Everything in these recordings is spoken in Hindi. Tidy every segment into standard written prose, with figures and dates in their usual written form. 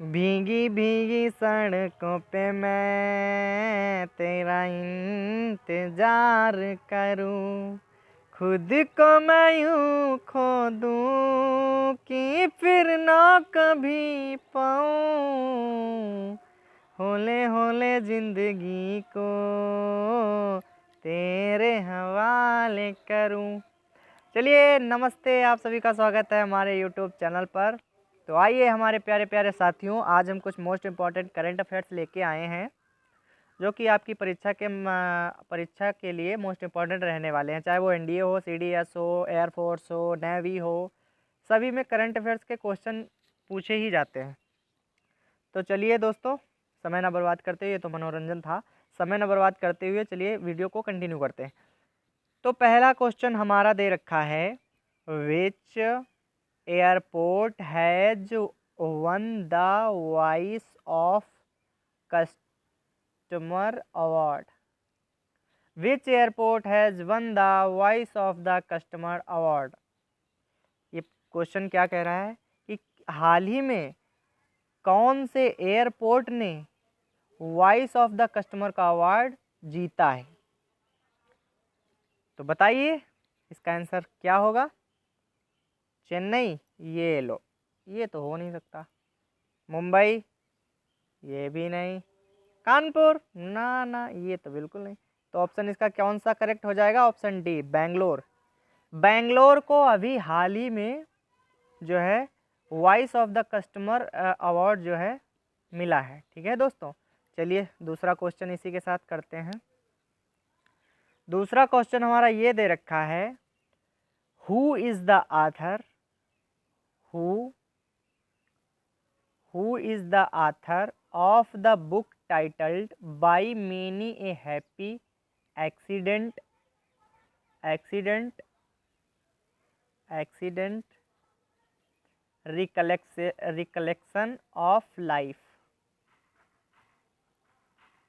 भीगी भीगी सड़कों पे मैं तेरा इंतजार करूं, खुद को मैं यूं खो दूं कि फिर ना कभी पाऊं, होले होले जिंदगी को तेरे हवाले करूं। चलिए नमस्ते, आप सभी का स्वागत है हमारे यूट्यूब चैनल पर। तो आइए हमारे प्यारे प्यारे साथियों, आज हम कुछ मोस्ट इम्पॉर्टेंट करंट अफेयर्स लेके आए हैं जो कि आपकी परीक्षा के लिए मोस्ट इम्पॉर्टेंट रहने वाले हैं। चाहे वो एनडीए हो, सीडीएस हो, एयरफोर्स हो, नेवी हो, सभी में करंट अफेयर्स के क्वेश्चन पूछे ही जाते हैं। तो चलिए दोस्तों, समय ना बर्बाद करते हुए, तो मनोरंजन था, समय ना बर्बाद करते हुए चलिए वीडियो को कंटिन्यू करते हैं। तो पहला क्वेश्चन हमारा दे रखा है, which airport has won the voice of customer award. Which airport has won the voice of the customer award. ये क्वेश्चन क्या कह रहा है कि हाल ही में कौन से एयरपोर्ट ने वॉइस ऑफ द कस्टमर का अवार्ड जीता है। तो बताइए इसका आंसर क्या होगा। चेन्नई, ये लो, ये तो हो नहीं सकता। मुंबई, ये भी नहीं। कानपुर, ना ना, ये तो बिल्कुल नहीं। तो ऑप्शन इसका कौन सा करेक्ट हो जाएगा? Option D, Bangalore. बेंगलोर को अभी हाल ही में जो है voice of the customer award जो है मिला है। ठीक है दोस्तों, चलिए दूसरा क्वेश्चन इसी के साथ करते हैं। दूसरा क्वेश्चन हमारा ये दे रखा है, who is the author who is the author of the book titled by many a happy accident recollection of life।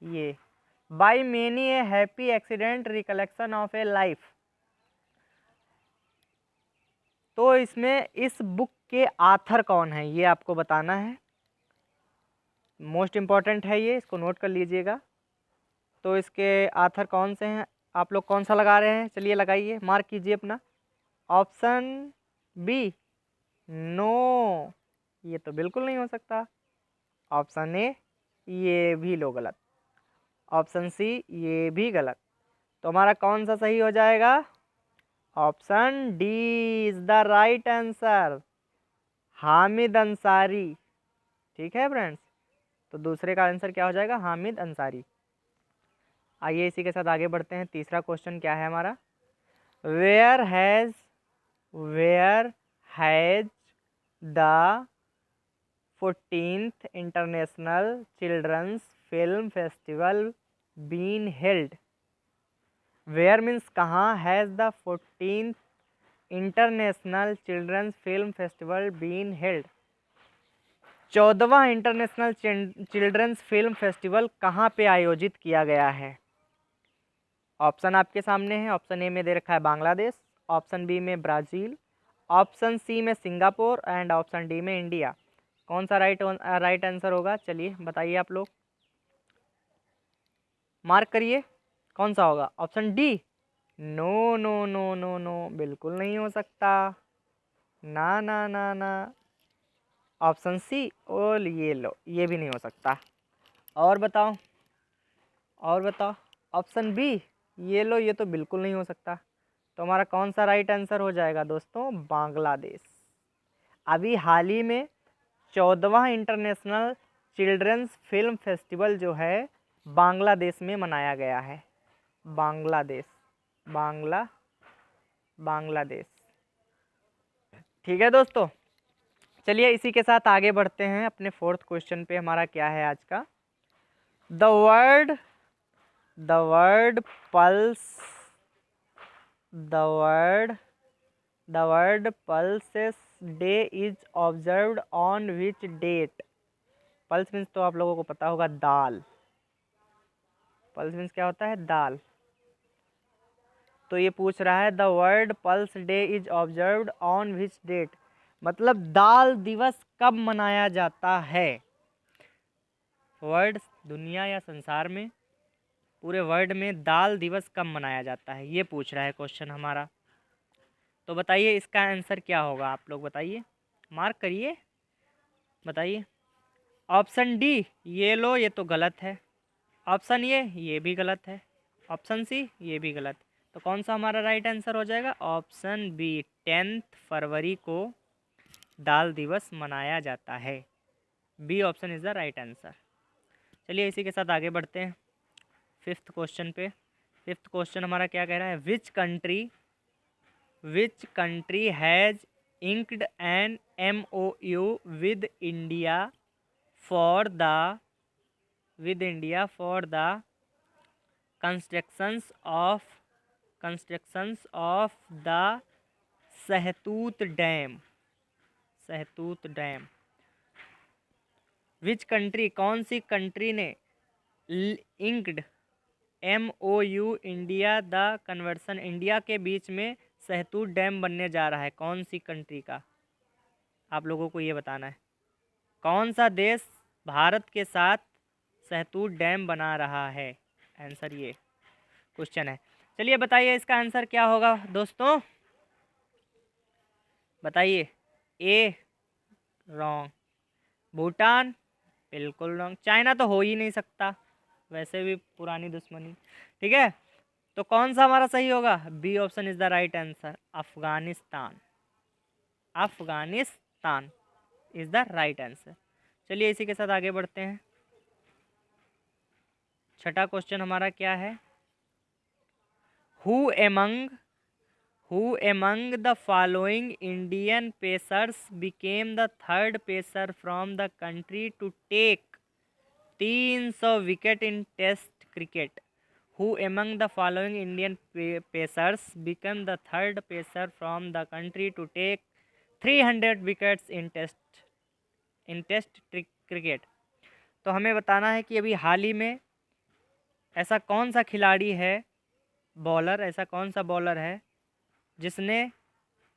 ये by many a happy accident recollection of a life। तो इसमें इस बुक के आथर कौन है ये आपको बताना है। मोस्ट इम्पॉर्टेंट है ये, इसको नोट कर लीजिएगा। तो इसके आथर कौन से हैं, आप लोग कौन सा लगा रहे हैं? चलिए लगाइए, मार्क कीजिए अपना। ऑप्शन बी, नो, ये तो बिल्कुल नहीं हो सकता। ऑप्शन ए, ये भी लो गलत। ऑप्शन सी, ये भी गलत। तो हमारा कौन सा सही हो जाएगा? Option D is the right answer, Hamid Ansari. ठीक है फ्रेंड्स, तो दूसरे का आंसर क्या हो जाएगा? हामिद अंसारी। आइए इसी के साथ आगे बढ़ते हैं। तीसरा क्वेश्चन क्या है हमारा, where has the 14th international children's film festival been held. Where means कहाँ, has the 14th international children's film festival been held. 14वां इंटरनेशनल चिल्ड्रंस फिल्म फेस्टिवल कहाँ पे आयोजित किया गया है? ऑप्शन आपके सामने है। ऑप्शन ए में दे रखा है बांग्लादेश, ऑप्शन बी में ब्राज़ील, ऑप्शन सी में सिंगापुर एंड ऑप्शन डी में इंडिया। कौन सा राइट आंसर होगा? चलिए बताइए आप लोग, मार्क करिए कौन सा होगा। Option D, no no no no no, बिल्कुल नहीं हो सकता, ना ना ना ना। ऑप्शन सी, ओल, ये लो, ये भी नहीं हो सकता। और बताओ, और बताओ। ऑप्शन बी, ये लो, ये तो बिल्कुल नहीं हो सकता। तो हमारा कौन सा राइट आंसर हो जाएगा दोस्तों? बांग्लादेश। अभी हाल ही में 14वां इंटरनेशनल चिल्ड्रंस फिल्म फेस्टिवल जो है बांग्लादेश में मनाया गया है। बांग्लादेश, बांग्लादेश। ठीक है दोस्तों, चलिए इसी के साथ आगे बढ़ते हैं अपने फोर्थ क्वेश्चन पे। हमारा क्या है आज का, the world pulses day is observed on which date. Pulse means तो आप लोगों को पता होगा, दाल। पल्स मीन्स क्या होता है? दाल। तो ये पूछ रहा है, the world pulse day is observed on which date, मतलब दाल दिवस कब मनाया जाता है। वर्ल्ड, दुनिया या संसार में, पूरे वर्ल्ड में दाल दिवस कब मनाया जाता है, ये पूछ रहा है क्वेश्चन हमारा। तो बताइए इसका आंसर क्या होगा, आप लोग बताइए, मार्क करिए, बताइए। ऑप्शन डी ये लो, ये तो गलत है। ऑप्शन ये भी गलत है। ऑप्शन सी ये भी गलत। तो कौन सा हमारा राइट आंसर हो जाएगा, ऑप्शन बी 10 फरवरी को दाल दिवस मनाया जाता है। B option is the right answer. चलिए इसी के साथ आगे बढ़ते हैं फिफ्थ क्वेश्चन पे। फिफ्थ क्वेश्चन हमारा क्या कह रहा है, which country has inked an MOU with India for the constructions of the सहतूत डैम। विच कंट्री, कौन सी कंट्री ने inked MOU India the conversion, India के बीच में सहतूत डैम बनने जा रहा है, कौन सी कंट्री का, आप लोगों को ये बताना है। कौन सा देश भारत के साथ सहतूत डैम बना रहा है, आंसर ये क्वेश्चन है। चलिए बताइए इसका आंसर क्या होगा दोस्तों, बताइए। ए रॉन्ग, भूटान बिल्कुल रॉन्ग, चाइना तो हो ही नहीं सकता, वैसे भी पुरानी दुश्मनी, ठीक है। तो कौन सा हमारा सही होगा, B option is the right answer, Afghanistan. Afghanistan is the right answer. चलिए इसी के साथ आगे बढ़ते हैं। छठा क्वेश्चन हमारा क्या है, who among the following Indian pacers became the third pacer from the country to take 300 wicket in test cricket. Who among the following Indian pacers became the third pacer from the country to take 300 wickets in test cricket? तो हमें बताना है कि अभी हाल ही में ऐसा कौन सा खिलाड़ी है, बॉलर, ऐसा कौन सा बॉलर है जिसने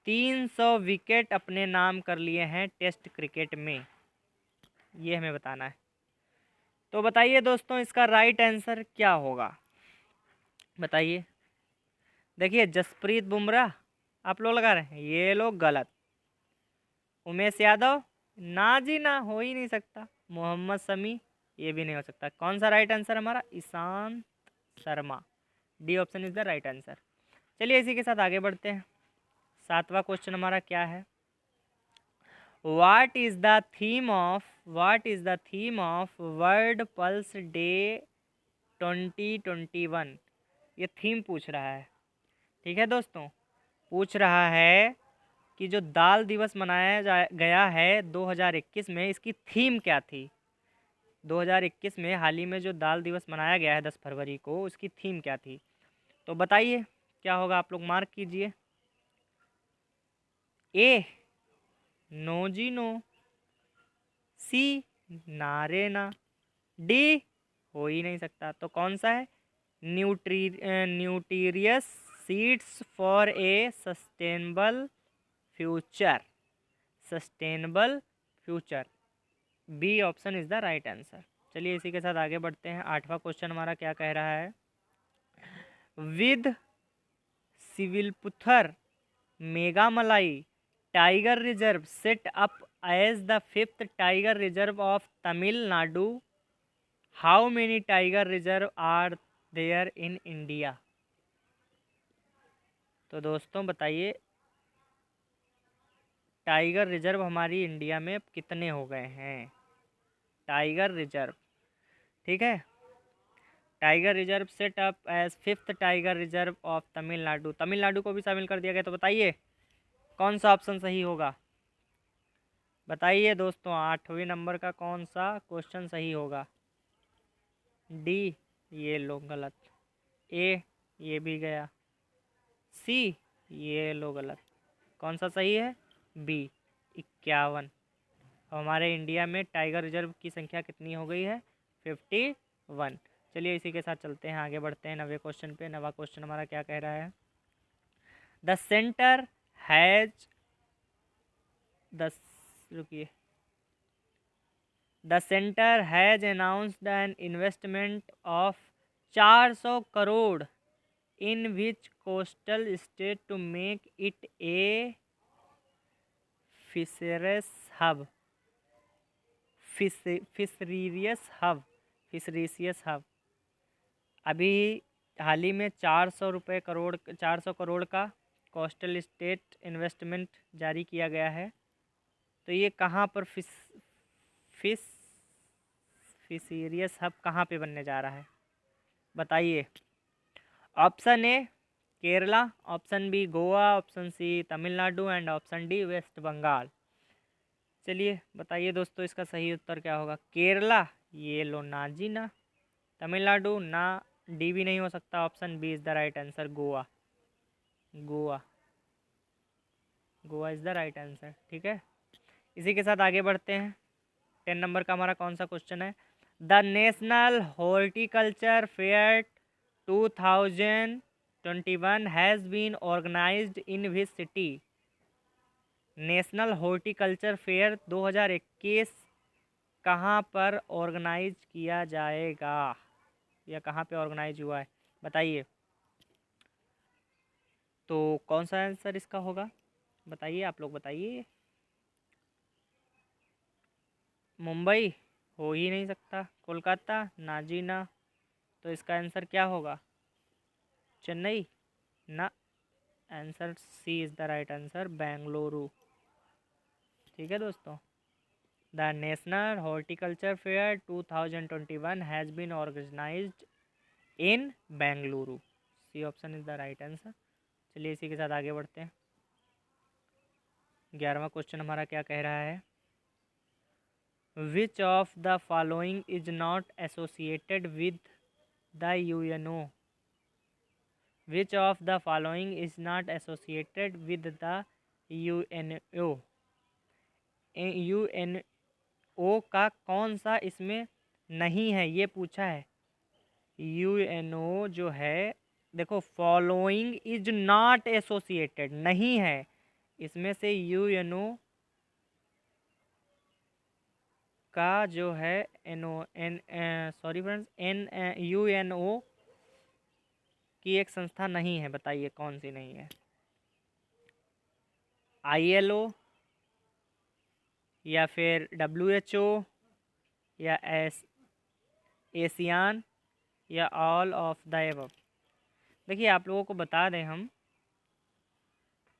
300 विकेट अपने नाम कर लिए हैं टेस्ट क्रिकेट में, ये हमें बताना है। तो बताइए दोस्तों इसका राइट आंसर क्या होगा, बताइए। देखिए जसप्रीत बुमराह आप लोग लगा रहे हैं, ये लोग गलत। उमेश यादव, ना जी ना, हो ही नहीं सकता। मोहम्मद शमी, ये भी नहीं हो सकता। कौन सा राइट आंसर हमारा, Ishant Sharma, D option is the right answer. चलिए इसी के साथ आगे बढ़ते हैं। सातवां क्वेश्चन हमारा क्या है, what is the theme of world pulse day 2021, ये थीम पूछ रहा है, ठीक है दोस्तों। पूछ रहा है कि जो दाल दिवस मनाया गया है 2021 में, इसकी थीम क्या थी। 2021 में हाल ही में जो दाल दिवस मनाया गया है 10 फरवरी को, उसकी थीम क्या थी। तो बताइए क्या होगा, आप लोग मार्क कीजिए। ए नो जी नो, सी नारे ना, डी हो ही नहीं सकता। तो कौन सा है, nutritious seeds for a sustainable future, B option is the right answer. चलिए इसी के साथ आगे बढ़ते हैं। आठवां क्वेश्चन हमारा क्या कह रहा है, with Srivilliputhur Megamalai tiger reserve set up as the 5th tiger reserve of Tamil Nadu, how many tiger reserve are there in India. तो दोस्तों बताइए टाइगर रिजर्व हमारी इंडिया में कितने हो गए हैं, टाइगर रिजर्व, ठीक है। Tiger reserve set up as 5th tiger reserve of Tamil Nadu, Tamil Nadu को भी शामिल कर दिया गया। तो बताइए कौन सा ऑप्शन सही होगा, बताइए दोस्तों। 8वें नंबर का कौन सा क्वेश्चन सही होगा, डी ये लो गलत, ए ये भी गया, सी ये लो गलत। कौन सा सही है, बी 51। हमारे इंडिया में टाइगर रिजर्व की संख्या कितनी हो गई है, 51। चलिए इसी के साथ चलते हैं, आगे बढ़ते हैं 9वें क्वेश्चन पे। 9वां क्वेश्चन हमारा क्या कह रहा है, द सेंटर हैज द रुकिए the centre has announced an investment of 400 crore in which coastal state to make it a fisheries hub fisheries hub। अभी हाल ही में 400 करोड़ का कोस्टल स्टेट इन्वेस्टमेंट जारी किया गया है। तो ये कहाँ पर फिशरीज हब कहाँ पे बनने जा रहा है बताइए। Option A Kerala, option B Goa, option C Tamil Nadu and option D West Bengal. चलिए बताइए दोस्तों इसका सही उत्तर क्या होगा। केरला, ये लो ना जी ना। तमिलनाडु ना, डी भी नहीं हो सकता। Option B is the right answer, Goa. Goa Goa is the right answer. ठीक है, इसी के साथ आगे बढ़ते हैं। 10 नंबर का हमारा कौन सा क्वेश्चन है। The national horticulture fair 2021 has been organised in which city. National horticulture fair 2021 कहाँ पर ऑर्गेनाइज किया जाएगा या कहाँ पे ऑर्गेनाइज हुआ है बताइए। तो कौन सा आंसर इसका होगा बताइए, आप लोग बताइए। मुंबई हो ही नहीं सकता। कोलकाता ना जी ना। तो इसका आंसर क्या होगा, चेन्नई ना। Answer C is the right answer, Bengaluru. ठीक है दोस्तों, the national horticulture fair 2021 has been organised in Bengaluru. C option is the right answer. चलिए इसी के साथ आगे बढ़ते हैं। 11वां क्वेश्चन हमारा क्या कह रहा है। Which of the following is not associated with the UNO. Which of the following is not associated with the UNO. UNO का कौन सा इसमें नहीं है ये पूछा है। यूएनओ जो है, देखो फॉलोइंग इज नॉट एसोसिएटेड नहीं है, इसमें से यूएनओ का जो है यूएनओ की एक संस्था नहीं है। बताइए कौन सी नहीं है। आईएलओ या फिर डब्ल्यूएचओ या एशियान या ऑल ऑफ द एबव। देखिए आप लोगों को बता दें हम,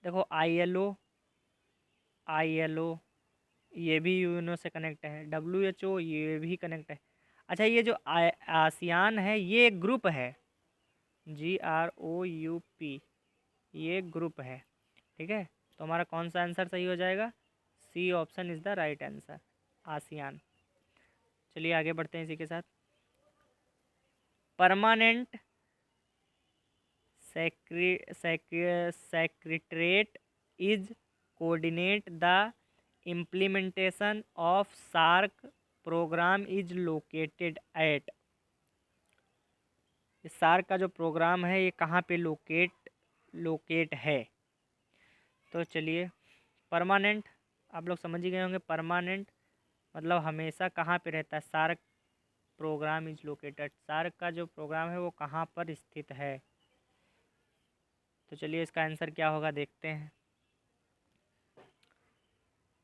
देखो आईएलओ ये भी यूएनओ से कनेक्ट है, डब्ल्यूएचओ ये भी कनेक्ट है। अच्छा ये जो आसियान है ये एक ग्रुप है, GROUP, ये ग्रुप है। ठीक है, तो हमारा कौन सा आंसर सही हो जाएगा, C option is the right answer, ASEAN. चलिए आगे बढ़ते हैं इसी के साथ। Permanent secretariat is coordinate the implementation of SAARC programme is located at. SAARC का जो प्रोग्राम है ये कहाँ पे लोकेट है। तो चलिए परमानेंट, आप लोग समझ ही गए होंगे। परमानेंट मतलब हमेशा कहाँ पे रहता है। SAARC programme is located, SAARC का जो प्रोग्राम है वो कहाँ पर स्थित है। तो चलिए इसका आंसर क्या होगा देखते हैं।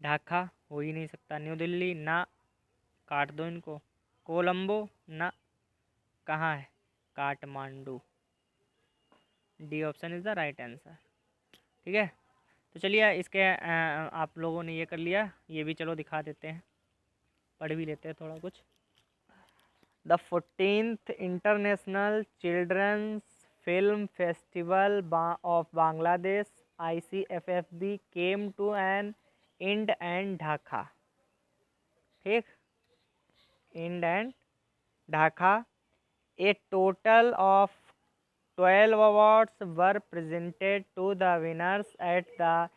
ढाका हो ही नहीं सकता। न्यू दिल्ली ना, काट दो इनको। कोलंबो ना, कहाँ है, Kathmandu. D option is the right answer. ठीक है, तो चलिए इसके आप लोगों ने ये कर लिया, ये भी चलो दिखा देते हैं, पढ़ भी लेते हैं थोड़ा कुछ। The 14th international children's film festival of Bangladesh ICFFB came to an end and Dhaka. ठीक, end and Dhaka. A total of 12 awards were presented to the winners at the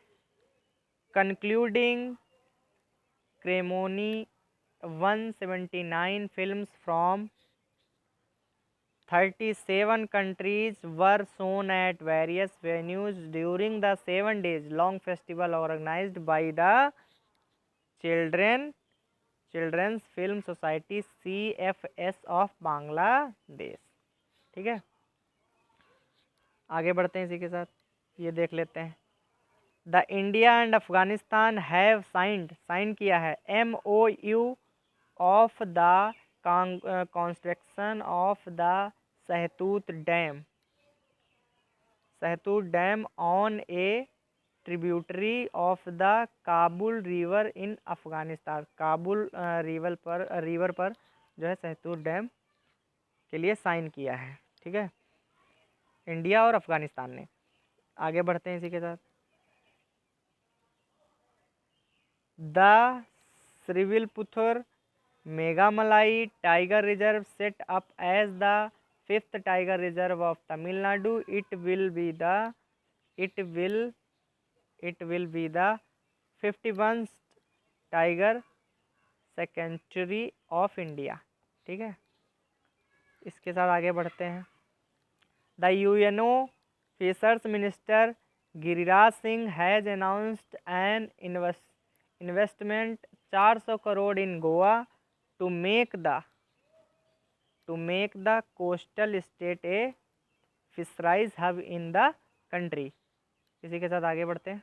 concluding ceremony. 179 films from 37 countries were shown at various venues during the 7 days long festival organized by the children's film society CFS of Bangladesh. ठीक है, आगे बढ़ते हैं इसी के साथ, ये देख लेते हैं। The India and Afghanistan have sign किया है MOU of the construction of the Shahtoot dam on a tributary of the Kabul river in Afghanistan. Kabul river पर जो है सहतूत डैम के लिए साइन किया है। ठीक है, इंडिया और अफगानिस्तान ने। आगे बढ़ते हैं इसी के साथ। The Srivilliputhur Megamalai tiger reserve set up as the 5th tiger reserve of Tamil Nadu. It will be the 51st tiger century of India. ठीक है, इसके साथ आगे बढ़ते हैं। The UNO fishers minister Giriraj Singh has announced an investment 400 crore in Goa to make the coastal state a fisheries hub in the country. इसी के साथ आगे बढ़ते हैं।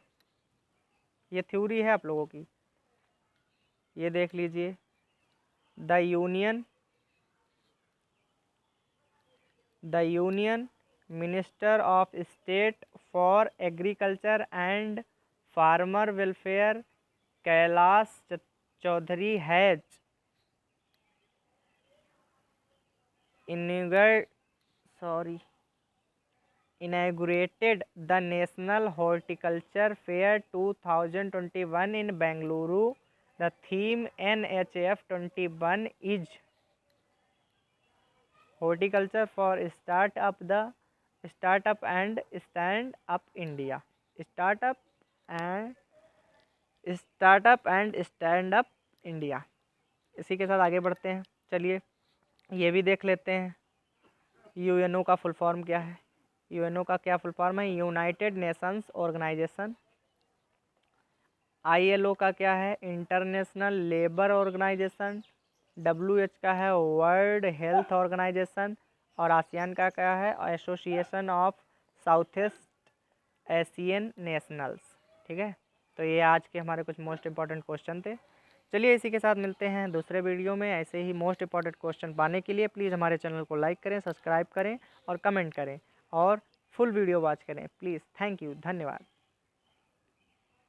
ये थ्योरी है आप लोगों की, ये देख लीजिए। The union minister of state for agriculture and farmer welfare Kailash Chaudhary has inaugurated the National Horticulture Fair 2021 in Bengaluru. The theme NHF 21 is Horticulture for Startup and Stand Up India. Startup and Stand Up India। इसी के साथ आगे बढ़ते हैं। चलिए ये भी देख लेते हैं। UNO का फुल फॉर्म क्या है? UNO का क्या फुल फॉर्म है? United nations organisation. ILO का क्या है? International labour organisation. WHO का है वर्ल्ड हेल्थ ऑर्गेनाइजेशन। और आसियान का क्या है? Association of south east Asian nationals. ठीक है, तो ये आज के हमारे कुछ मोस्ट इंपॉर्टेंट क्वेश्चन थे। चलिए इसी के साथ मिलते हैं दूसरे वीडियो में। ऐसे ही मोस्ट इंपॉर्टेंट क्वेश्चन पाने के लिए प्लीज़ हमारे चैनल को लाइक करें, सब्सक्राइब करें और कमेंट करें और फुल वीडियो वॉच करें प्लीज़। थैंक यू, धन्यवाद।